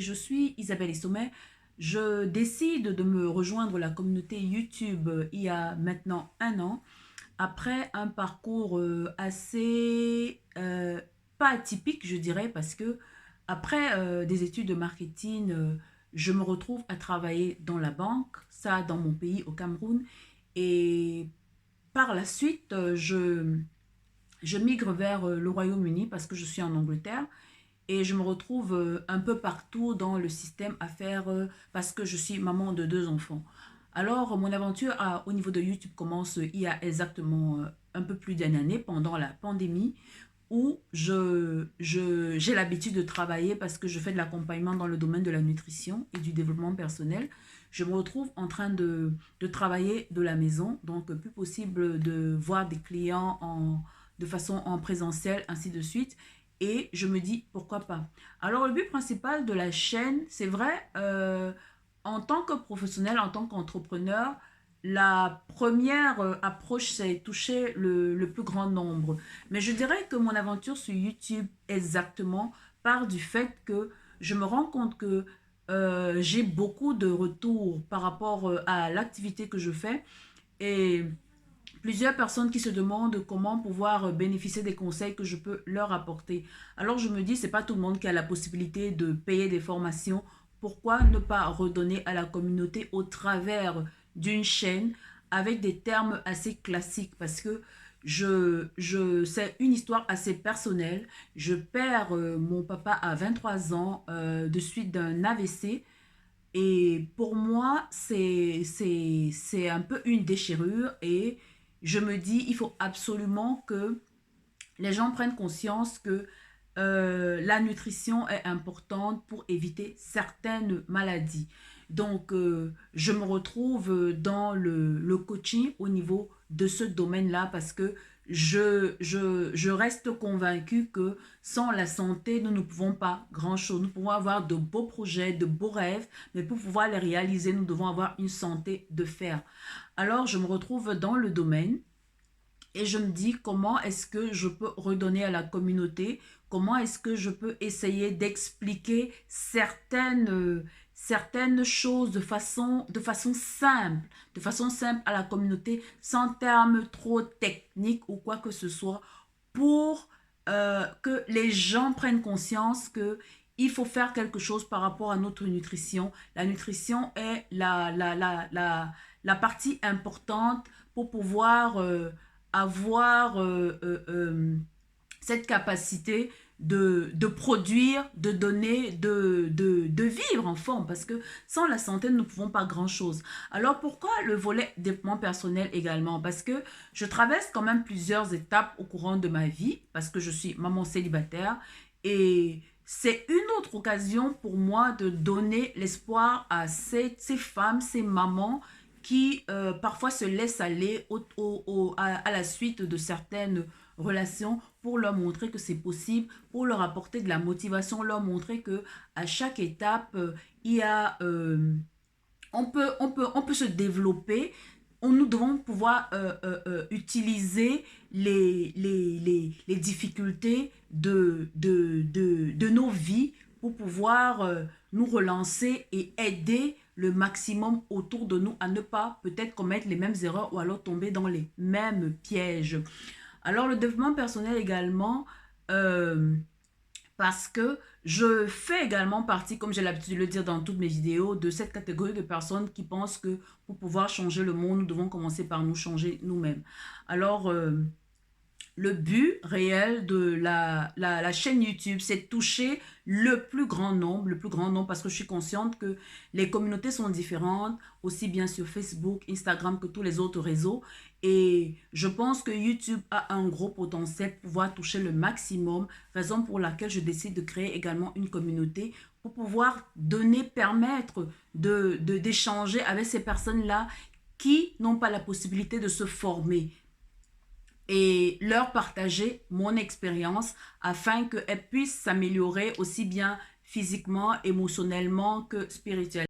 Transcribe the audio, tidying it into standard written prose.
Je suis Isabelle Sommet. Je décide de me rejoindre la communauté YouTube il y a maintenant un an, après un parcours assez pas atypique, je dirais, parce que après des études de marketing, je me retrouve à travailler dans la banque, ça dans mon pays, au Cameroun, et par la suite, je migre vers le Royaume-Uni parce que je suis en Angleterre et je me retrouve un peu partout dans le système à faire parce que je suis maman de deux enfants. Alors, mon aventure au niveau de YouTube commence il y a exactement un peu plus d'une année pendant la pandémie où j'ai l'habitude de travailler parce que je fais de l'accompagnement dans le domaine de la nutrition et du développement personnel. Je me retrouve en train de travailler de la maison, donc plus possible de voir des clients de façon en présentiel, ainsi de suite. Et je me dis, pourquoi pas. Alors, le but principal de la chaîne, c'est vrai, en tant que professionnel, en tant qu'entrepreneur, la première approche, c'est toucher le plus grand nombre. Mais je dirais que mon aventure sur YouTube, exactement, part du fait que je me rends compte que j'ai beaucoup de retours par rapport à l'activité que je fais. Et plusieurs personnes qui se demandent comment pouvoir bénéficier des conseils que je peux leur apporter. Alors je me dis, c'est pas tout le monde qui a la possibilité de payer des formations. Pourquoi ne pas redonner à la communauté au travers d'une chaîne avec des termes assez classiques? Parce que c'est une histoire assez personnelle. Je perds mon papa à 23 ans de suite d'un AVC. Et pour moi, c'est un peu une déchirure et je me dis, il faut absolument que les gens prennent conscience que la nutrition est importante pour éviter certaines maladies. Donc, je me retrouve dans le coaching au niveau de ce domaine-là parce que je reste convaincue que sans la santé, nous ne pouvons pas grand-chose. Nous pouvons avoir de beaux projets, de beaux rêves, mais pour pouvoir les réaliser, nous devons avoir une santé de fer. Alors, je me retrouve dans le domaine et je me dis comment est-ce que je peux redonner à la communauté, comment est-ce que je peux essayer d'expliquer certaines choses de façon simple à la communauté, sans termes trop techniques ou quoi que ce soit, pour que les gens prennent conscience que il faut faire quelque chose par rapport à notre nutrition. La nutrition est la partie importante pour pouvoir avoir cette capacité de produire, de donner, de vivre en forme. Parce que sans la santé, nous ne pouvons pas grand-chose. Alors pourquoi le volet développement personnel également? Parce que je traverse quand même plusieurs étapes au courant de ma vie, parce que je suis maman célibataire et c'est une autre occasion pour moi de donner l'espoir à ces femmes, ces mamans qui parfois se laissent aller à la suite de certaines relations pour leur montrer que c'est possible, pour leur apporter de la motivation, leur montrer que à chaque étape, il y a, on peut se développer. Nous devons pouvoir utiliser les difficultés de nos vies pour pouvoir nous relancer et aider le maximum autour de nous à ne pas peut-être commettre les mêmes erreurs ou alors tomber dans les mêmes pièges. Alors le développement personnel également, euh, parce que je fais également partie, comme j'ai l'habitude de le dire dans toutes mes vidéos, de cette catégorie de personnes qui pensent que pour pouvoir changer le monde, nous devons commencer par nous changer nous-mêmes. Alors, le but réel de la chaîne YouTube, c'est de toucher le plus grand nombre, parce que je suis consciente que les communautés sont différentes, aussi bien sur Facebook, Instagram que tous les autres réseaux. Et je pense que YouTube a un gros potentiel pour pouvoir toucher le maximum, raison pour laquelle je décide de créer également une communauté pour pouvoir donner, permettre d'échanger avec ces personnes-là qui n'ont pas la possibilité de se former et leur partager mon expérience afin qu'elles puissent s'améliorer aussi bien physiquement, émotionnellement que spirituellement.